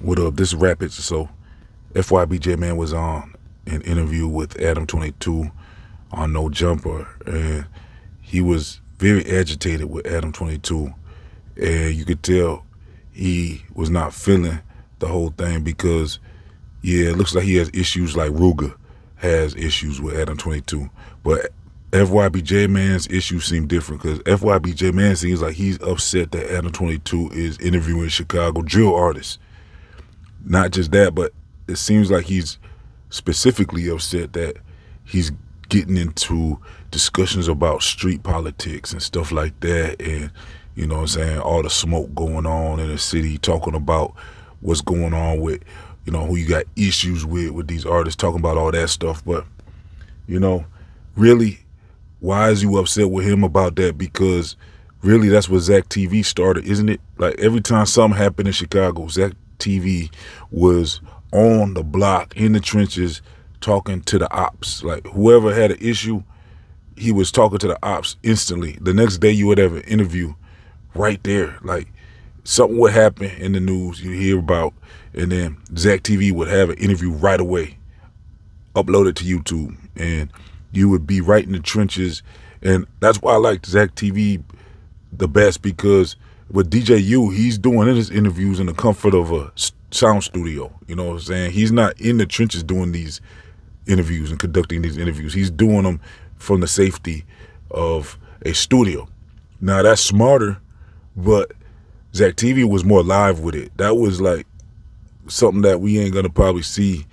What up? This is Rapids. So FYB J Man was on an interview with Adam22 on No Jumper, and he was very agitated with Adam22, and you could tell he was not feeling the whole thing because, yeah, it looks like he has issues like Ruger has issues with Adam22, but FYB J Man's issues seem different because FYB J Man seems like he's upset that Adam22 is interviewing Chicago drill artists. Not just that, but it seems like he's specifically upset that he's getting into discussions about street politics and stuff like that, and you know what I'm saying, all the smoke going on in the city, talking about what's going on with, you know, who you got issues with these artists, talking about all that stuff. But, you know, really, why is you upset with him about that? Because really that's what ZackTV started, isn't it? Like every time something happened in Chicago, ZackTV was on the block, in the trenches, talking to the ops. Like whoever had an issue, he was talking to the ops instantly. The next day you would have an interview right there. Like something would happen in the news you hear about, and then ZackTV would have an interview right away, upload it to YouTube, and you would be right in the trenches. And that's why I like ZackTV the best, because with DJU, he's doing his interviews in the comfort of a sound studio. You know what I'm saying? He's not in the trenches doing these interviews and conducting these interviews. He's doing them from the safety of a studio. Now that's smarter, but ZackTV was more live with it. That was like something that we ain't gonna probably see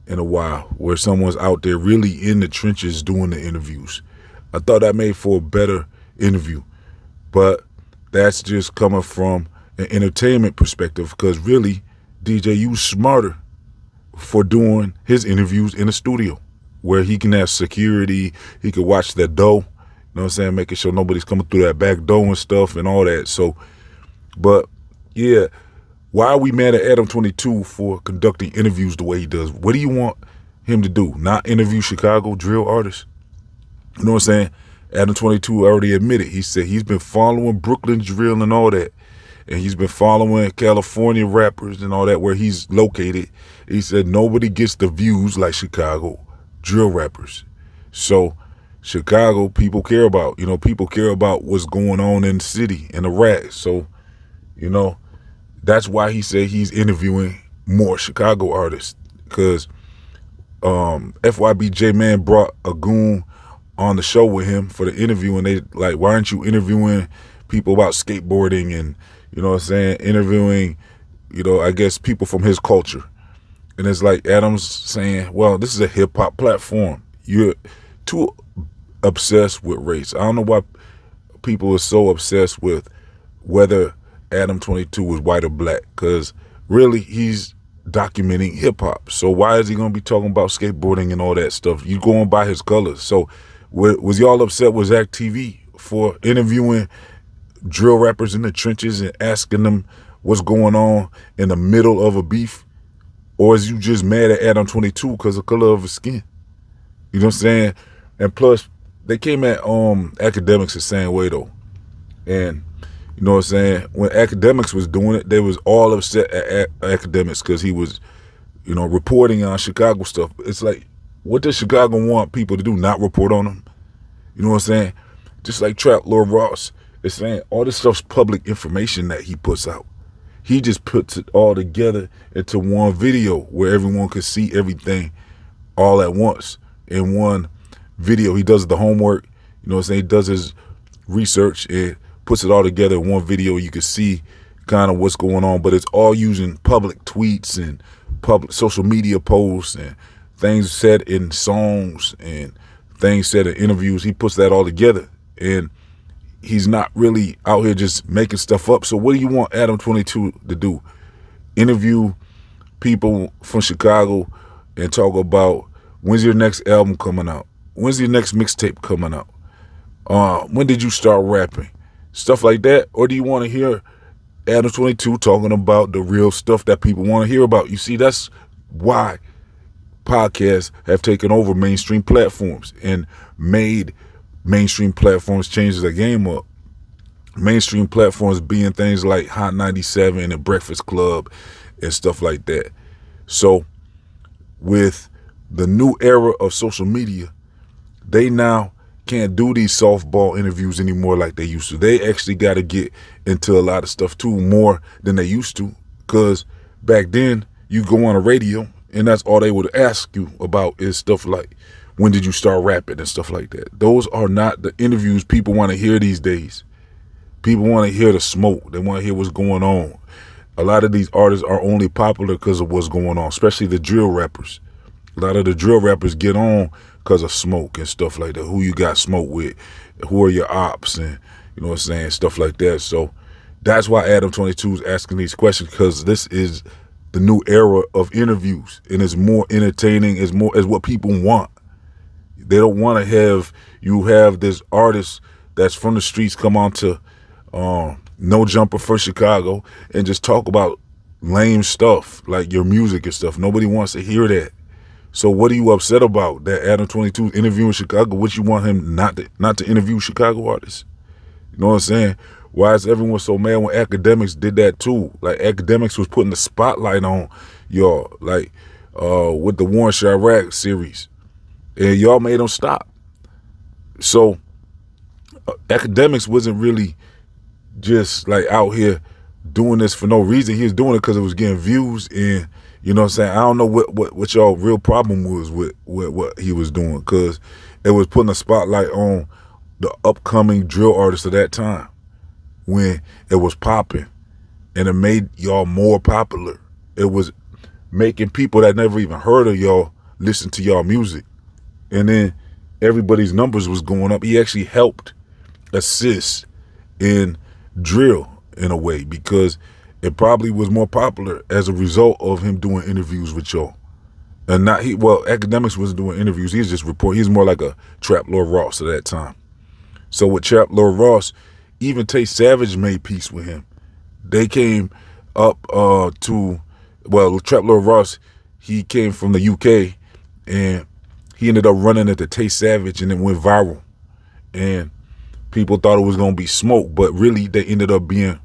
in a while, where someone's out there really in the trenches doing the interviews. I thought that made for a better interview, but that's just coming from an entertainment perspective, because really DJU's smarter for doing his interviews in a studio where he can have security, he can watch that door, you know what I'm saying, making sure nobody's coming through that back door and stuff and all that. So, but yeah, why are we mad at Adam22 for conducting interviews the way he does? What do you want him to do? Not interview Chicago drill artists? You know what I'm saying? Adam22 already admitted. He said he's been following Brooklyn drill and all that, and he's been following California rappers and all that where he's located. He said nobody gets the views like Chicago drill rappers. So Chicago people care about, you know, people care about what's going on in the city and the rats. So, you know, that's why he said he's interviewing more Chicago artists, because FYB J Man brought a goon on the show with him for the interview, and they like, why aren't you interviewing people about skateboarding and, you know what I'm saying, interviewing, you know, I guess people from his culture. And it's like Adam's saying, well, this is a hip hop platform. You're too obsessed with race. I don't know why people are so obsessed with whether Adam22 was white or black, because really he's documenting hip hop. So why is he going to be talking about skateboarding and all that stuff? You going by his colors. So was y'all upset with ZackTV for interviewing drill rappers in the trenches and asking them what's going on in the middle of a beef? Or is you just mad at Adam22 because of the color of his skin? You know what I'm saying? And plus, they came at Akadems the same way though. And you know what I'm saying? When Akadems was doing it, they was all upset at Akadems because he was, you know, reporting on Chicago stuff. It's like, what does Chicago want people to do? Not report on them? You know what I'm saying? Just like Trap Lord Ross is saying, all this stuff's public information that he puts out. He just puts it all together into one video where everyone could see everything all at once in one video. He does the homework, you know what I'm saying? He does his research and puts it all together in one video. You can see kind of what's going on, but it's all using public tweets and public social media posts and things said in songs and things said in interviews. He puts that all together, and he's not really out here just making stuff up. So what do you want Adam22 to do? Interview people from Chicago and talk about, when's your next album coming out? When's your next mixtape coming out? When did you start rapping? Stuff like that. Or do you want to hear Adam22 talking about the real stuff that people want to hear about? You see, that's why podcasts have taken over mainstream platforms and made mainstream platforms change the game up. Mainstream platforms being things like Hot 97 and Breakfast Club and stuff like that. So with the new era of social media, they now can't do these softball interviews anymore like they used to. They actually got to get into a lot of stuff too, more than they used to. Because back then, you go on a radio, and that's all they would ask you about is stuff like, when did you start rapping and stuff like that. Those are not the interviews people want to hear these days. People want to hear the smoke. They want to hear what's going on. A lot of these artists are only popular because of what's going on, especially the drill rappers. A lot of the drill rappers get on because of smoke and stuff like that. Who you got smoke with, who are your ops, and you know what I'm saying, stuff like that. So that's why Adam22 is asking these questions, because this is the new era of interviews, and it's more entertaining, it's what people want. They don't want to have you have this artist that's from the streets come on to No Jumper for Chicago and just talk about lame stuff like your music and stuff. Nobody wants to hear that. So what are you upset about? That Adam22 interviewing Chicago? What you want him not to interview Chicago artists? You know what I'm saying? Why is everyone so mad when Akadems did that too? Like Akadems was putting the spotlight on y'all, like with the Warren Chirac series, and y'all made them stop. So Akadems wasn't really just like out here doing this for no reason. He was doing it because it was getting views, and you know what I'm saying? I don't know what y'all real problem was with what he was doing, because it was putting a spotlight on the upcoming drill artists of that time when it was popping, and it made y'all more popular. It was making people that never even heard of y'all listen to y'all music, and then everybody's numbers was going up. He actually helped assist in drill in a way, because it probably was more popular as a result of him doing interviews with y'all. And not Akadems wasn't doing interviews. He was just reporting. He's more like a Trap Lord Ross at that time. So with Trap Lord Ross, even Tay Savage made peace with him. They came up Trap Lord Ross, he came from the UK, and he ended up running into Tay Savage, and it went viral. And people thought it was going to be smoke, but really they ended up being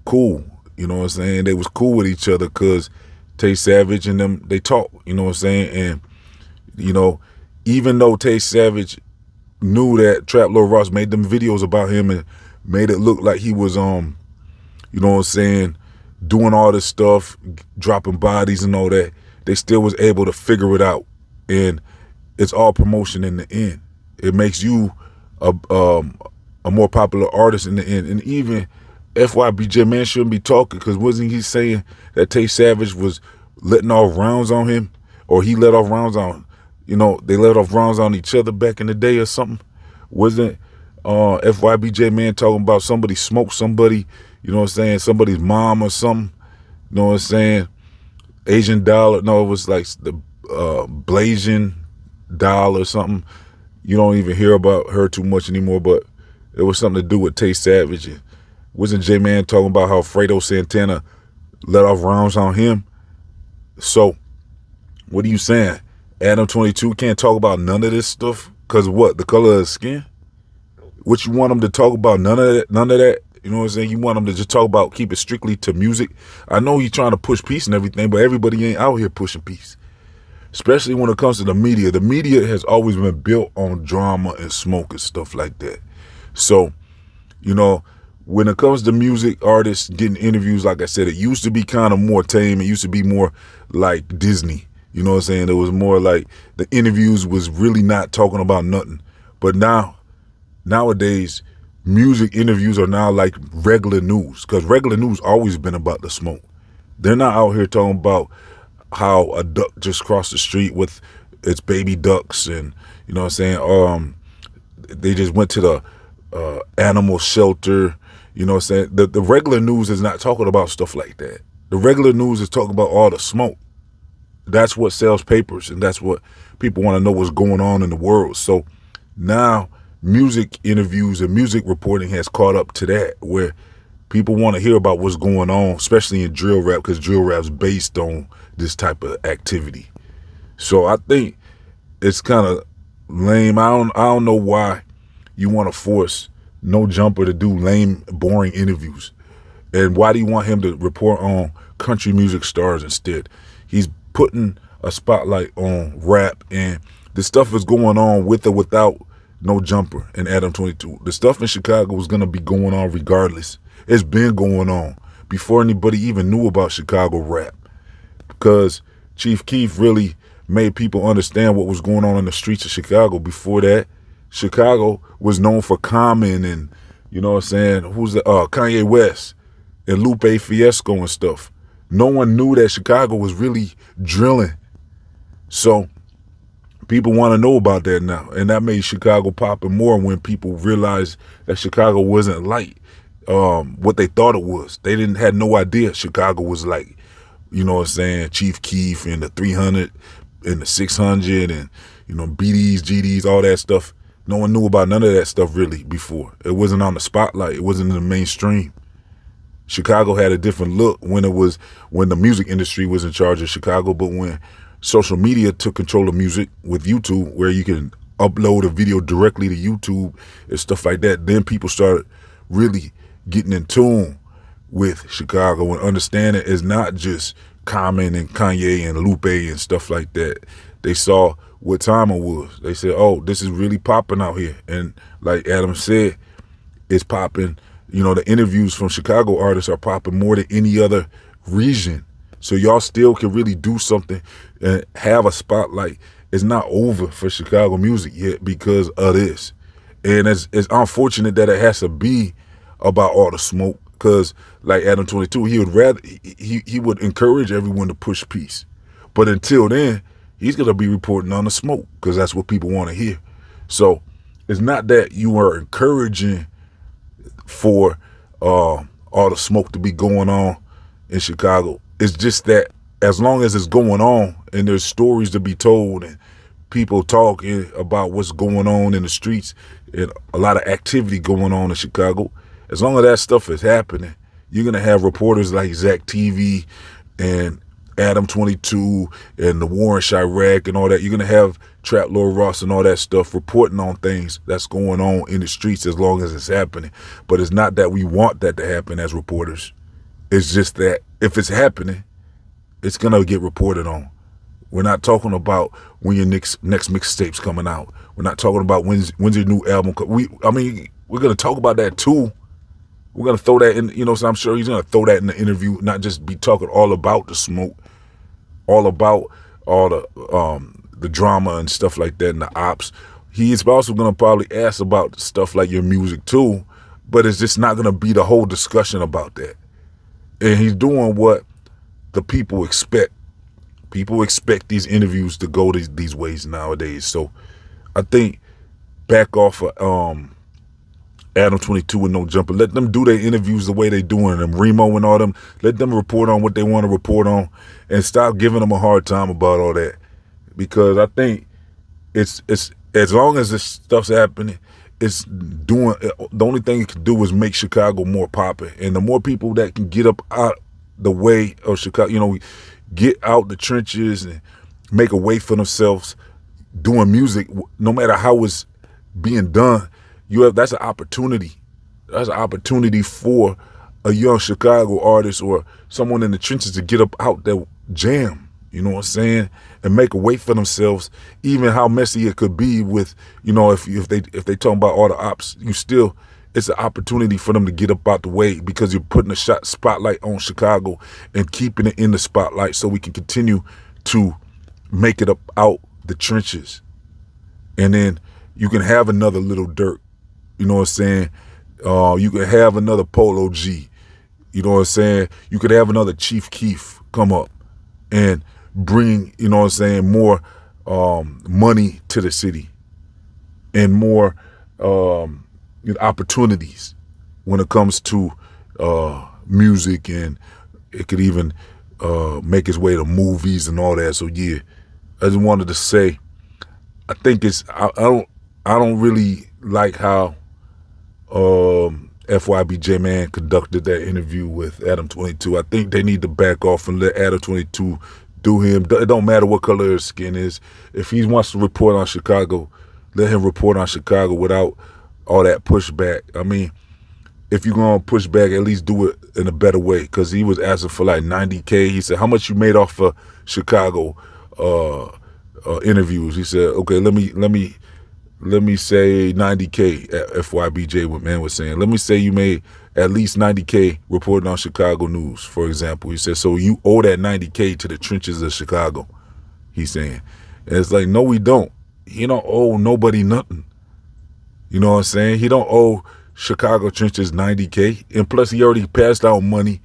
cool. You know what I'm saying? They was cool with each other because Tay Savage and them, they talk, you know what I'm saying? And, you know, even though Tay Savage knew that Trap Lord Ross made them videos about him and made it look like he was, you know what I'm saying, doing all this stuff, dropping bodies and all that, they still was able to figure it out. And it's all promotion in the end. It makes you a more popular artist in the end. And even FYB J Man shouldn't be talking, because wasn't he saying that Tay Savage was letting off rounds on him, or he let off rounds on, you know, they let off rounds on each other back in the day or something? Wasn't FYB J Man talking about somebody smoked somebody, you know what I'm saying, somebody's mom or something, you know what I'm saying? Asian Doll, no, it was like the Blasian Doll or something. You don't even hear about her too much anymore, but it was something to do with Tay Savage. And wasn't J Man talking about how Fredo Santana let off rounds on him? So what are you saying? Adam22 can't talk about none of this stuff because what? The color of his skin? What you want him to talk about? None of that. You know what I'm saying? You want him to just talk about, keep it strictly to music. I know he's trying to push peace and everything, but everybody ain't out here pushing peace. Especially when it comes to the media. The media has always been built on drama and smoke and stuff like that. So, you know, when it comes to music artists getting interviews, like I said, it used to be kind of more tame. It used to be more like Disney. You know what I'm saying? It was more like the interviews was really not talking about nothing. But nowadays, music interviews are now like regular news, because regular news always been about the smoke. They're not out here talking about how a duck just crossed the street with its baby ducks, and you know what I'm saying, they just went to the animal shelter. You know what I'm saying? The regular news is not talking about stuff like that. The regular news is talking about all the smoke. That's what sells papers, and that's what people want to know what's going on in the world. So now music interviews and music reporting has caught up to that, where people want to hear about what's going on, especially in drill rap, because drill rap's based on this type of activity. So I think it's kind of lame. I don't know why you want to force No Jumper to do lame, boring interviews. And why do you want him to report on country music stars instead. He's putting a spotlight on rap, and the stuff is going on with or without No Jumper and Adam22. The stuff in Chicago was going to be going on regardless. It's been going on before anybody even knew about Chicago rap, because Chief Keef really made people understand what was going on in the streets of Chicago. Before that, Chicago was known for Common and, you know what I'm saying, Kanye West and Lupe Fiasco and stuff. No one knew that Chicago was really drilling. So people want to know about that now. And that made Chicago popping more when people realized that Chicago wasn't like what they thought it was. They had no idea Chicago was like, you know what I'm saying, Chief Keef and the 300 and the 600 and, you know, BDs, GDs, all that stuff. No one knew about none of that stuff really before. It wasn't on the spotlight. It wasn't in the mainstream. Chicago had a different look when the music industry was in charge of Chicago, but when social media took control of music with YouTube, where you can upload a video directly to YouTube and stuff like that, then people started really getting in tune with Chicago and understanding it's not just Common and Kanye and Lupe and stuff like that. They saw what time it was. They said, oh, this is really popping out here. And like Adam said, it's popping. You know, the interviews from Chicago artists are popping more than any other region. So y'all still can really do something and have a spotlight. It's not over for Chicago music yet because of this. And it's unfortunate that it has to be about all the smoke, because like Adam22, he would encourage everyone to push peace. But until then, he's going to be reporting on the smoke because that's what people want to hear. So it's not that you are encouraging for all the smoke to be going on in Chicago. It's just that as long as it's going on and there's stories to be told and people talking about what's going on in the streets and a lot of activity going on in Chicago, as long as that stuff is happening, you're going to have reporters like ZackTV and Adam22 and the war in Chirac and all that. You're going to have Trap Lord Ross and all that stuff reporting on things that's going on in the streets as long as it's happening. But it's not that we want that to happen as reporters. It's just that if it's happening, it's going to get reported on. We're not talking about when your next mixtape's coming out. We're not talking about when's your new album. We're going to talk about that too. We're going to throw that in, you know, so I'm sure he's going to throw that in the interview, not just be talking all about the smoke, all about all the drama and stuff like that and the ops. He's also going to probably ask about stuff like your music too, but it's just not going to be the whole discussion about that. And he's doing what the people expect. People expect these interviews to go these ways nowadays. So I think back off of Adam22 and No Jumper. Let them do their interviews the way they doing them. Remo and all them. Let them report on what they want to report on and stop giving them a hard time about all that. Because I think it's as long as this stuff's happening, it's doing, the only thing it can do is make Chicago more popping. And the more people that can get up out the way of Chicago, you know, get out the trenches and make a way for themselves doing music, no matter how it's being done, that's an opportunity. That's an opportunity for a young Chicago artist or someone in the trenches to get up out that jam, you know what I'm saying, and make a way for themselves, even how messy it could be with, you know, if they talking about all the ops, it's an opportunity for them to get up out the way because you're putting a spotlight on Chicago and keeping it in the spotlight so we can continue to make it up out the trenches. And then you can have another Little Durk, you know what I'm saying? You could have another Polo G, you know what I'm saying? You could have another Chief Keef come up and bring, you know what I'm saying, more money to the city and more opportunities when it comes to music, and it could even make its way to movies and all that. So yeah, I just wanted to say, I think I don't really like how FYB J Man conducted that interview with Adam22. I think they need to back off and let Adam22 do him. It don't matter what color his skin is. If he wants to report on Chicago, let him report on Chicago without all that pushback. I mean, if you're gonna push back, at least do it in a better way. Because he was asking for like 90K. He said, how much you made off of Chicago interviews? He said, okay, let me say 90K. FYB J Man was saying, let me say you made at least 90K reporting on Chicago news, for example. He said, so you owe that 90K to the trenches of Chicago, he's saying. And it's like, no, we don't. He don't owe nobody nothing. You know what I'm saying? He don't owe Chicago trenches 90K. And plus, he already passed out money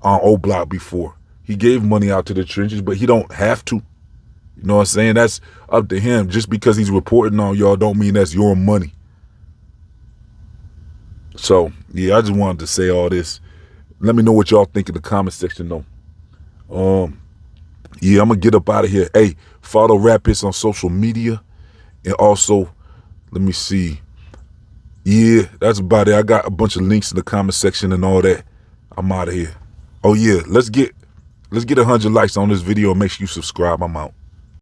on O Block before. He gave money out to the trenches, but he don't have to. You know what I'm saying? That's up to him. Just because he's reporting on y'all don't mean that's your money. So, yeah, I just wanted to say all this. Let me know what y'all think in the comment section, though. Yeah, I'm going to get up out of here. Hey, follow Rap Hits on social media. And also, let me see. Yeah, that's about it. I got a bunch of links in the comment section and all that. I'm out of here. Oh, yeah, let's get 100 likes on this video and make sure you subscribe. I'm out.